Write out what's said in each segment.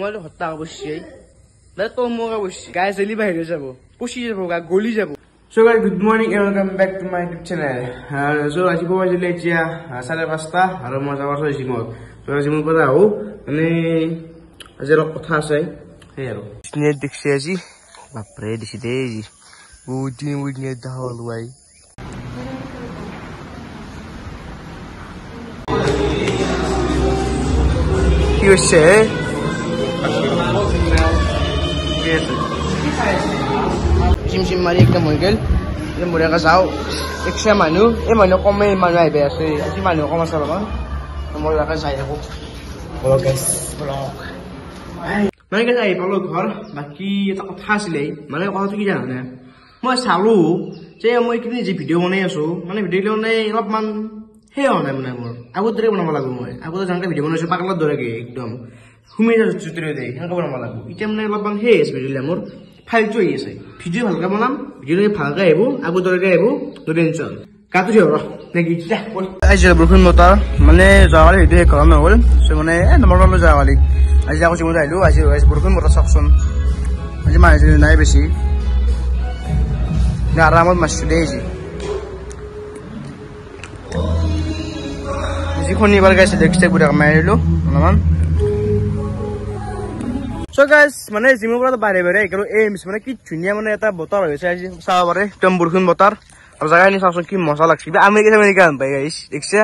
মই হত্যা অবশ্যই তো মোক অবশ্যই গায়ে জেলি বাহিৰে যাব পচি যাব গা গলি যাব So guys, good morning and welcome back to my YouTube channel. So আজি কোৱা আছিল এতিয়া 5:30 আৰু মই যাবৰ হৈছে জিমত তো জিমৰ পৰা আহো মানে আজি অলপ কথা আছে সেই আৰু নেট দেখছি আজি বাপৰে দিছি দেই বহুত নেট দাহল ওয়াই কি হৈছে জিম মাৰি একদম হৈ গেল মোৰেকা যাও একশা মানুহ এই মানুহ কমে মানুহ আহিব আছে আজি মানুহ কম আছে অলপমান মোৰ লাকে যাই থাকো মানে কি আহি পালো ঘৰ বাকী এটা কথা আছিলে মানে কথাটো কি জানানে মই চালো যে মই কিনি যে ভিডিঅ' বনাই আছো মানে ভিডিঅ' বনাই অলপমান সেই হোৱা নাই মানে মোৰ আগত দৰে বনাব লাগিব মই আগতে যেনেকৈ ভিডিঅ' বনাইছো পাগলাৰ দৰেকে একদম সুমি জুতিৰে দেই সেনেকৈ বনাব লাগিব এতিয়া মানে অলপমান সেই আছে ভিডিঅ' মোৰ ফাইলটো আহি আছে ভিডিঅ' ভালকৈ বনাম ভিডিঅ' ভালকৈ আহিব আগৰ দৰেকে আহিব no টেনশ্যন কাটো থিয় ৰ নেকি আজি বৰষুণ বতৰ মানে যোৱাকালি ভিডিঅ' শেষ কৰা নহ'ল মানে নম্বৰ যোৱাকালি আজি আকৌ জিমত আহিলো আজি বৰষুণ বতৰ চাওকচোন আজি মানুহ নাই বেছি আৰামত মাৰিছো দেই আজি শনিবাৰ গাইছে দেখছে পুৰা মাৰি আহিলো অলপমান So guys, মানে জিমৰ পৰা বাহিৰে বাহিৰে একেবাৰে এইমছ মানে কি ধুনীয়া মানে এটা বতৰ হৈছে আজি চাব পাৰে একদম বৰষুণ বতৰ আৰু জাগাখিনি চাওকচোন কি মজা লাগছে কিবা আমেৰিকা পাই গাইছ দেখছে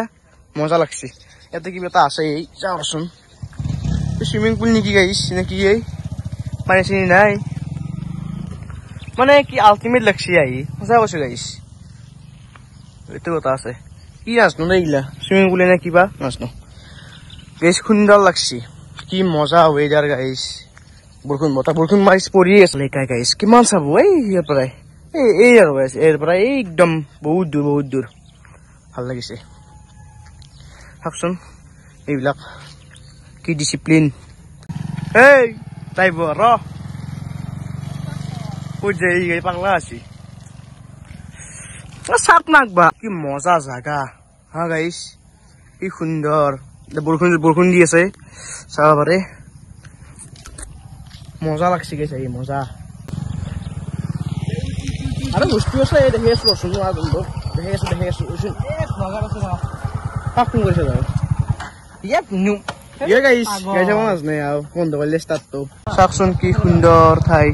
মজা লাগছে ইয়াতে কিবা এটা আছে এই চাওকচোন চুইমিং পুল নেকি গাইছ নেকি এই পানী চিনি নাই মানে কি আল্টিমেট লাগছে আহি সঁচা কৈছো গাইছ এইটো কথা আছে কি নাজানো দেই এইগিলা চুইমিং পুলে নে কিবা নাজানো গাইছ সুন্দৰ লাগছে কি মজা ৱেডাৰ গাইছ বৰষুণ মাৰিছ পৰি আছে গাইছ কিমান চাব এই ইয়াৰ পৰাই এই আৰু গাইছ ইয়াৰ পৰা একদম বহুত দূৰ ভাল লাগিছে চাওকচোন এইবিলাক কি ডিচিপ্লিন এই তাই ৰ ক'ত যাই পাগলা আছি চাপ নাকবা কি মজা জাগা হা গাইছ কি সুন্দৰ বৰষুণ দি আছে চাব পাৰে মজা লাগছে গেছে এই মজা আৰে বস্তু আছে দেখি আছো শুনো দেখি আছো পাকুং কৰিছে যাও ইয়াত নু গাইছ মাছ নাই আৰু বন্ধ কৰিলে ষ্টাৰ্টটো চাওকচোন কি সুন্দৰ ঠাই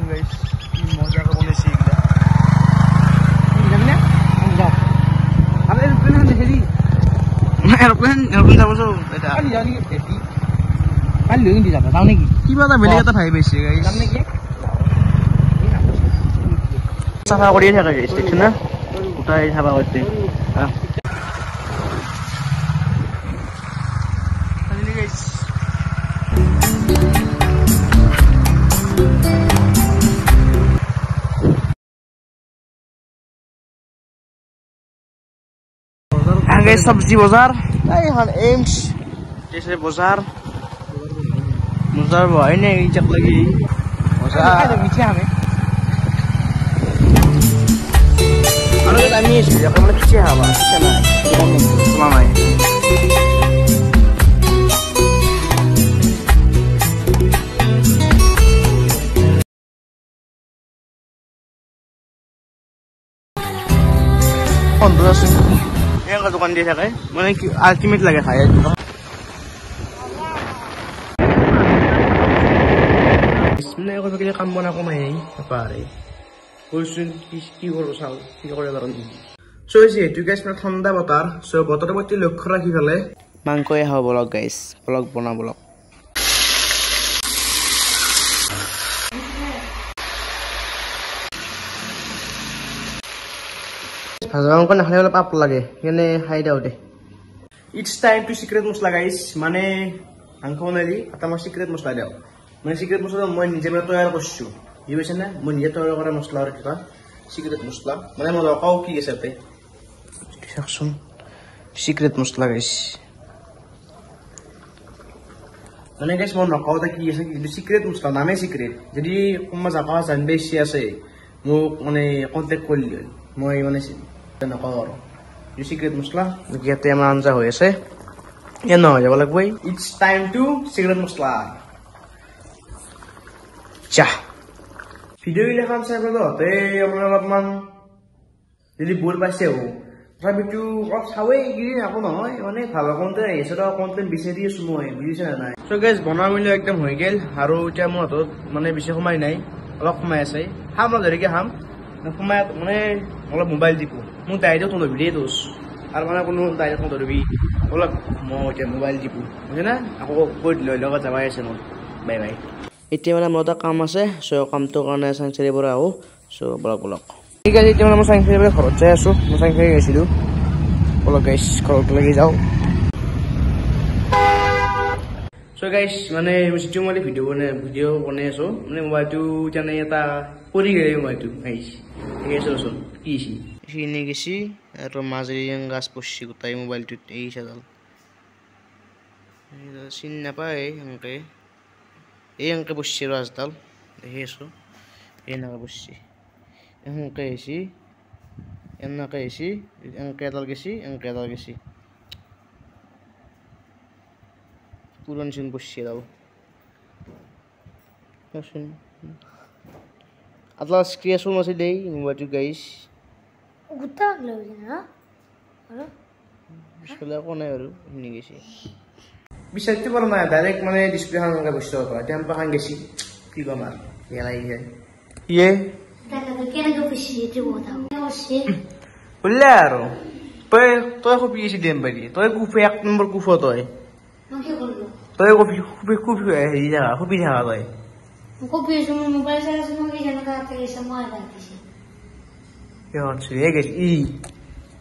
guys ini mozza ke boleh sih kita ini kan ya ada aeroplane ada heli aeroplane sama so beda kali ya ni kali ini di sana tahu nih kiba ta belega ta thai beshi guys জানে কি সাফা করিয়ে থাকে guys দেখছেন না ওটাই সাফা করতে হ্যাঁ তাহলে guys guys सब्जी बाजार यहाँ एम्स जैसे बाजार भाई ने चक लगी बाजार नीचे हमें अरे kami sudah kamu kecil apa sana selama ini yang ke dukkan dia sakai mana ultimate lagi saya juga sebenarnya aku pikir kamu nak main apa hari kusun ki koro sal ki koro daron so itu guys mana thanda botar so botar boti লক্ষ্য রাখি ফেলে মাংকয়ে হাও blog guys blog বনা blog ভাজামাংক নাখালে অলপ পাপ লাগে এনে খাই দাও দে it's time to secret masala guys মানে মাংস বনালি এটা মই সিক্রেট মশলা দাও মানে সিক্রেট মশলা মই নিজে তৈয়াৰ কৰিছো বুজি না মই নিজে তৈয়াৰ কৰা মছলা আৰু এটা সিক্ৰেট মছলা মানে মই লগাও কি আছে তাতে চাওকচোন সিক্ৰেট মছলা গাইছ মানে গাইছ মই নকওঁতে কি আছে কিন্তু সিক্ৰেট মছলা নামে সিক্ৰেট যদি কোনোবা জাগা জানিব ইচ্ছা আছে মোক মানে কণ্টেক্ট কৰি লৈ মই মানে নকওঁ আৰু সিক্ৰেট মছলা ইয়াতে আমাৰ আঞ্জা হৈ আছে ইয়াত নহয় যাব লাগিব ইটছ টাইম টু সিক্ৰেট মছলা চাহ ভিডিঅ'বিলাক চাই পেলাই অলপমান যদি বোৰ পাইছে হ'ব তথাপিতো অলপ চাৱেই এইকেইদিন আকৌ নহয় মানে ভাল কণ্টেণ্ট আহি আছে কণ্টেণ্ট বিচাৰি আছো মই বুজিছে নে নাই চ' গাইজ বনোৱা মেলি একদম হৈ গ'ল আৰু এতিয়া মোৰ হাতত মানে বেছি সময় নাই অলপ সময় আছে খাম অলপ দেৰিকৈ খাম সময় মানে অলপ মোবাইল টিপো মোক ডাইৰেক্ট নধৰিবি দেই তোচ আৰু মানে কোনো ডাইৰেক্ট নধৰিবি অলপ মই এতিয়া মোবাইল টিপো বুজিছে না আকৌ কৈ দিলোঁ লগত যাবাই আছে মোৰ বাই বাই এতিয়া মানে মোৰ এটা কাম আছে চ' কামটোৰ কাৰণে চাংচাৰীৰ পৰা আহোঁ চ' বলক ঠিক আছে এতিয়া মানে মই চাংচাৰীৰ পৰা ঘৰত যাই আছোঁ মই চাংচাৰী গৈছিলোঁ বলক গাইছ ঘৰত লাগি যাওঁ চ' গাইছ মানে যিটো মই ভিডিঅ' বনাই আছোঁ মানে মোবাইলটো তেনে এটা পৰি গ'লে মোবাইলটো আহিছে ঠিক আছে ৰচোন কি হৈছে এইখিনি গেছি আৰু মাজেৰি গাছ পৰছি গোটাই মোবাইলটোত এই চাডাল চিনি নাপায় এনেকৈ এই এনেকৈ পৰছি আৰু আজডাল দেখি আছোঁ এনেকৈ পৰছি এনেকৈ আহিছি এনেকৈ আহিছি এনেকৈ এডাল গেছি এনেকৈ এডাল গেছি পুৰণ চিন পৰছি এডাল চোন আটলা স্ক্ৰেচো আছে দেই মোবাইলটো গাইছ পিছফালে একো নাই আৰু শুনি গৈছে বিচাৰিটো পৰা নাই ডাইৰেক্ট মানে ডিছপ্লেখন এনেকৈ বস্তু পৰা টেম্পাৰখন গেছি কি ক'ম আৰু বেয়া লাগি যায় ইয়ে বুলিলে আৰু তই কপি গেছি দেম পাৰি তই কুফি 1 নম্বৰ কুফ তই কপি হেৰি থাকা কপি থাকা তই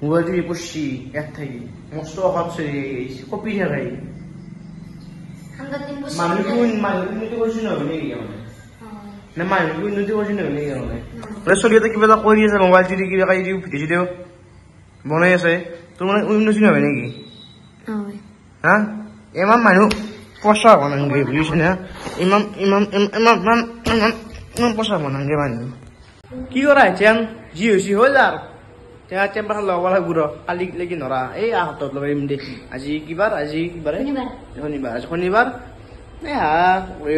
মোবাইলটো পৰছি ইয়াত থাকি মস্ত অসৎ চলি কপি থাকাই মানুহটো উন্নতি কৰিছো নহয় নেকি মানে মানুহটো উন্নতি কৰিছো নহয় নেকি মানে চলি এটা কিবা এটা কৰি আছে মোবাইলটো দি কিবা ভিডিঅ' চিডিঅ' বনাই আছে তোৰ মানে উন্নতি নহয় নেকি হা ইমান মানুহ পইচা হ'ব নালাগে বুজিছে না ইমান ইমান ইমান ইমান ইমান ইমান পইচা হ'ব নালাগে মানুহ কি কৰা এতিয়া যি হৈছে হ'ল আৰু টেম্পাৰখন লগাব লাগিব ৰ কালি লাগি নৰা এই হাতত লগাইম দে আজি কিবাৰ আজি শনিবাৰ আজি শনিবাৰ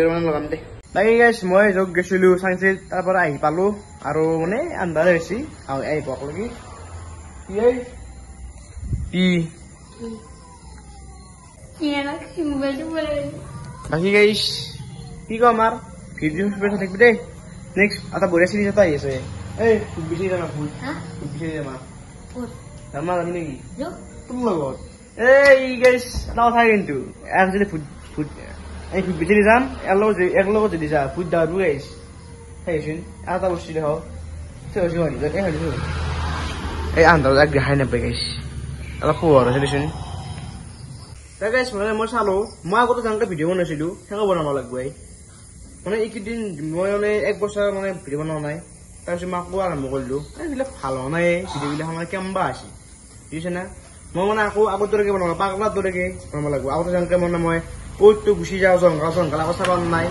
মানে লগাম দে বাকী গাইছ মই য'ত গৈছিলোঁ চাংচিত তাৰ পৰা আহি পালোঁ আৰু মানে আন্ধাৰ হৈছে আহি পাওক লাগি বাকী গাইছ কি কম আৰু ভিডিঅ' থাকিবি দেই নেক্সট এটা বঢ়িয়া চিৰিজ এটা আহি আছে এই ফুট বিচাৰি যাম ফুট বিচাৰি যাম যাবি নেকি তোৰ লগত এই গাইছ এটা কথা কিন্তু যদি ফুট বিচাৰি যাম এক লগত যদি যা ফুট দাবো গাইছ সেইচোন এটা বস্তু দেখ এই আন্ধাৰত এক দেখাই নাপায় গাইছ অলপ পোহৰ আছে দেচোন তাই গাইছ মানে মই চালোঁ মই আগতে যেনেকৈ ভিডিঅ' বনাইছিলোঁ সেনেকৈ বনাব লাগিব মানে এইকেইদিন মই মানে 1 বছৰ মানে ভিডিঅ' বনোৱা নাই তাৰপিছত মই আকৌ আৰম্ভ কৰিলোঁ এইবিলাক ভাল হোৱা নাই ভিডিঅ'বিলাক মানে কেম্বা আছে বুজিছে না মই মানে আকৌ আগৰ দৰেকৈ বনাব পাগলাৰ দৰেকৈ বনাব লাগিব আগতে যেনেকৈ মানে মই ক'তটো গুচি যাওঁ জংঘল আকৌ চাব নাই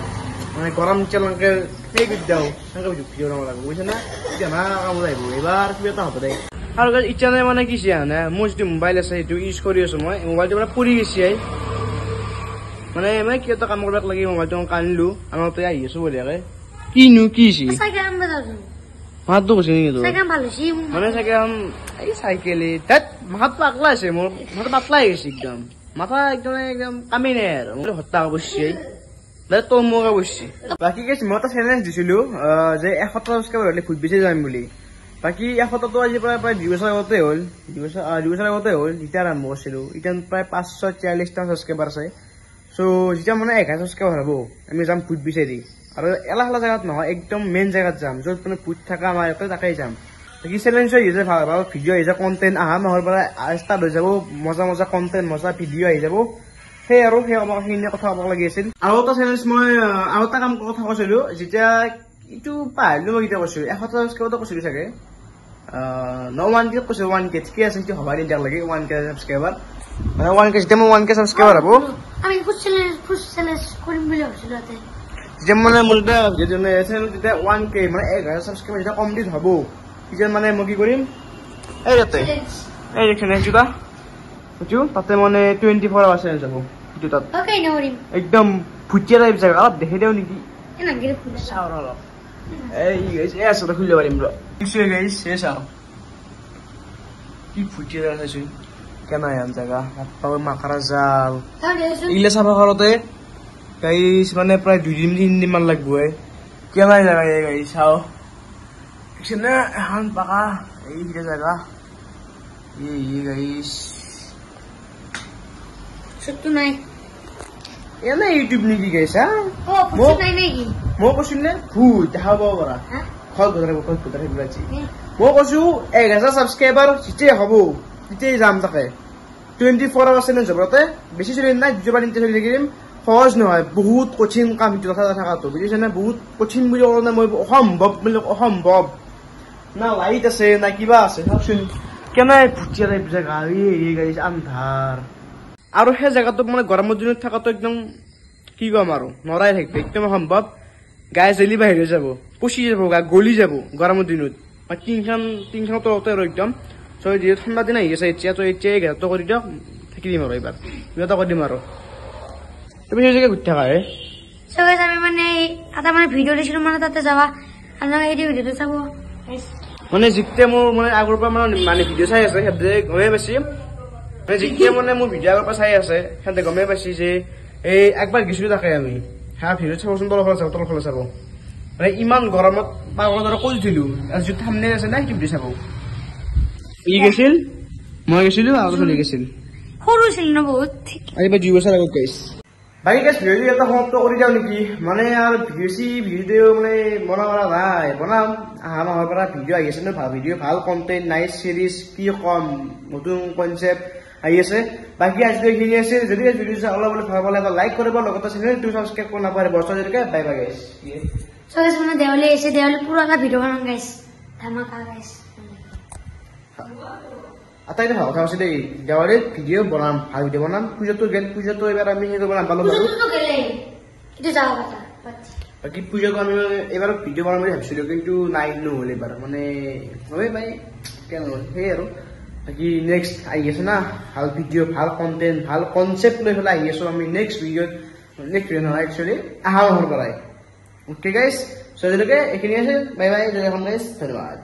মানে গৰম তেনেকৈ সেই কৰি দিওঁ সেনেকৈ ভিডিঅ' বনাব লাগিব বুজিছে না এতিয়া না কামত আহিব এইবাৰ কিবা এটা হ'ব দে আৰু এতিয়া মানে কি মানে মোৰ যিটো মোবাইল আছে সেইটো ইউজ কৰি আছোঁ মই মোবাইলটো মানে পৰি গৈছে মানে কিবা এটা কাম কৰিব লাগে মোবাইলটো কান্দিলোঁ আমাৰ তই আহি আছোঁ বঢ়িয়াকৈ কিনো কি মাথাটো কৈছে নেকি তোৰ মানে চাগে এই চাইকেলে তাত মাথাটো পাতলা আছে মোৰ মাথা পাতলা হৈ গৈছে একদম মাথা একদম কামেই নাই আৰু হত্যা কৰিছে তোৰ মোক কৰিছে বাকী কৈছে মই এটা চেলেঞ্জ দিছিলোঁ যে 100 ছাবস্ক্ৰাইবাৰ হ'লে ফুট বিচাৰি যাম বুলি বাকী 100টো আজিৰ পৰা প্ৰায় 2 বছৰ আগতে হ'ল 2 বছৰ আগতে হ'ল যেতিয়া আৰম্ভ কৰিছিলোঁ এতিয়া প্ৰায় 543টা ছাবস্ক্ৰাইবাৰ আছে চ' যেতিয়া মানে 1000 ছাবস্ক্ৰাইবাৰ হ'ব আমি যাম ফুট বিচাৰি আৰু এলাহ জেগাত নহয় একদম মেইন জেগাত যাম য'ত মানে ফুট থকা আমাৰ ইয়াতে তাকেই যাম বাকী চেলেঞ্জ আহিছে ভাল ভাল ভিডিঅ' আহিছে কণ্টেণ্ট অহা মাহৰ পৰা ষ্টাৰ্ট হৈ যাব মজা কণ্টেণ্ট মজা ভিডিঅ' আহি যাব সেই আৰু সেইখিনি কথা ক'ব লাগি আছিল আৰু এটা চেলেঞ্জ মই আৰু এটা কাম কথা কৈছিলোঁ যেতিয়া এইটো পাহৰিলো মই কেতিয়া কৈছো 100 সাবস্ক্ৰাইবাৰটো কৈছিলো চাগে ন 1K কৈছো 1K কি আছে সেইটো হবাই নিদিয়া লাগে 1K সাবস্ক্ৰাইবাৰ মানে 1K যেতিয়া মই 1K সাবস্ক্ৰাইবাৰ হ'ব আমি ফুড চ্যালেঞ্জ কৰিম বুলি ভাবিছিলো তাতে যেন মানে মোৰ যেতিয়া 1K মানে 1000 সাবস্ক্ৰাইবাৰ যেতিয়া কমপ্লিট হ'ব তেতিয়া মানে মই কি কৰিম এই তাতে এই দেখুন এইটা বুঝছো তাতে মানে 24 আৱাৰ্ছ চেঞ্জ হ'ব সেইটো তাত ওকে নৰিম একদম ফুটিয়া টাইপ জায়গা অলপ দেখি দিও নেকি এনা গিৰে ফুড চাও অলপ এই গাইস এই আছে খুলে পাৰিম ৰ কিছু গাইস শেষ আও কি ফুটিয়া আছে কেন আন জায়গা পাও মাকারা জাল ইলে সাফা করতে গাইস মানে প্রায় 2 দিন 3 দিন মান লাগবে কেন জায়গা এই গাইস চাও এখানে এখন পাকা এই জায়গা এই গাইস সত্যি নাই এনে ইউটিউব নিকি গাইস ও ফুড নাই নেকি মো কৈছিল নে ফুড দেখাব পাৰা হ্যাঁ খল গদৰে বুলাছি মো কৈছো 1000 সাবস্ক্ৰাইবাৰ জিতে হ'ব জিতে যাম তাকে 24 আৱাৰ্ছ চেঞ্জ হ'বতে বেছি চলি নাই দুবাৰ তিনটা চলি থাকিম সহজ নহয় বহুত কঠিন কাম হিটো কথা থাকাটো বুজিছ না বহুত কঠিন বুলি ক'লে মই অসম্ভৱ না লাইট আছে না কিবা আছে ভাবচোন কেনে ফুটিয়া টাইপ জায়গা এই গাইছ আন্ধাৰ আৰু সেই জায়গাটো মানে গৰমৰ দিনত থাকাটো একদম কি কম আৰু নৰাই থাকিব একদম সম্ভৱ গায়ে জ্বলি বাহিৰ যাব পচি যাব গা গলি যাব গৰমৰ দিনত তিনখান তলতে আৰু একদম so যে ঠান্ডা দিন আহি আছে এতিয়া তো এতিয়া ঘাটো কৰি দিয়ক থাকি দিম আৰু এবাৰ কিবা কৰি দিম আৰু তুমি যে গুট থাকা হে সো গাইস আমি মানে এটা মানে ভিডিও দিছিলো মানে তাতে যাবা আপনারা এই ভিডিওটো চাব মানে জিতে মোৰ মানে আগৰ পৰা মানে ভিডিও চাই আছে হেতে গমে পাইছি মানে জিতে মানে মোৰ ভিডিও আগৰ পৰা চাই আছে হেতে গমে পাইছি যে এই একবাৰ গিছিলো তাকে আমি হা ভিডিও চাবচোন তল ফল চাব মানে ইমান গৰমত পাগলৰ দৰে কৈছিলো আৰু যে থামনে আছে না কি ভিডিও চাব ই গেছিল মই গেছিলো আৰু চলি গেছিল সৰু ছিল না বহুত আজি বা 2 বছৰ আগত গাইছ বাকি গাইছ ভিডিও এটা সমাপ্ত কৰি যাও নেকি মানে আৰু ভিডিও মানে বনাবৰা নাই বনাম আহা মাহৰ পৰা ভিডিও আহি আছে ন ভাল ভিডিও ভাল কন্টেন্ট নাইস সিৰিজ কি কম নতুন কনসেপ্ট আহি আছে বাকি আজি এইখিনি আছে যদি ভিডিও অলপ ভাল পালে লাইক কৰিব লগতে চেনেলটো সাবস্ক্ৰাইব কৰিব নাপাহৰিব বছৰলৈকে বাই বাই গাইছ সো গাইস মানে দেওয়ালে এসে দেওয়ালে পুরো একটা ভিডিও বানান গাইস ধামাকা গাইস আটাইতে ভাল কথা আছে দেই দেওয়ালে ভিডিও বনাম ভাল ভিডিও বনাম পূজাটো এবাৰ আমি হেৰি বনাম পালো তো গেলে এটা যাওয়া কথা বাকি পূজাটো আমি এবাৰ ভিডিও বনাম বুলি ভাবিছিলো কিন্তু নাই নহ'ল এবাৰ মানে হয় ভাই কেন সেই আৰু বাকি নেক্সট আহি আছে না ভাল ভিডিও ভাল কন্টেন্ট ভাল কনসেপ্ট লৈ পেলাই আহি আছো আমি নেক্সট ভিডিও নহয় একচুয়ালি আহা মাহৰ পৰাই ওকে গাইস সো আজিলৈকে এইখিনি আছে বাই বাই জয় এখন গাইস ধন্যবাদ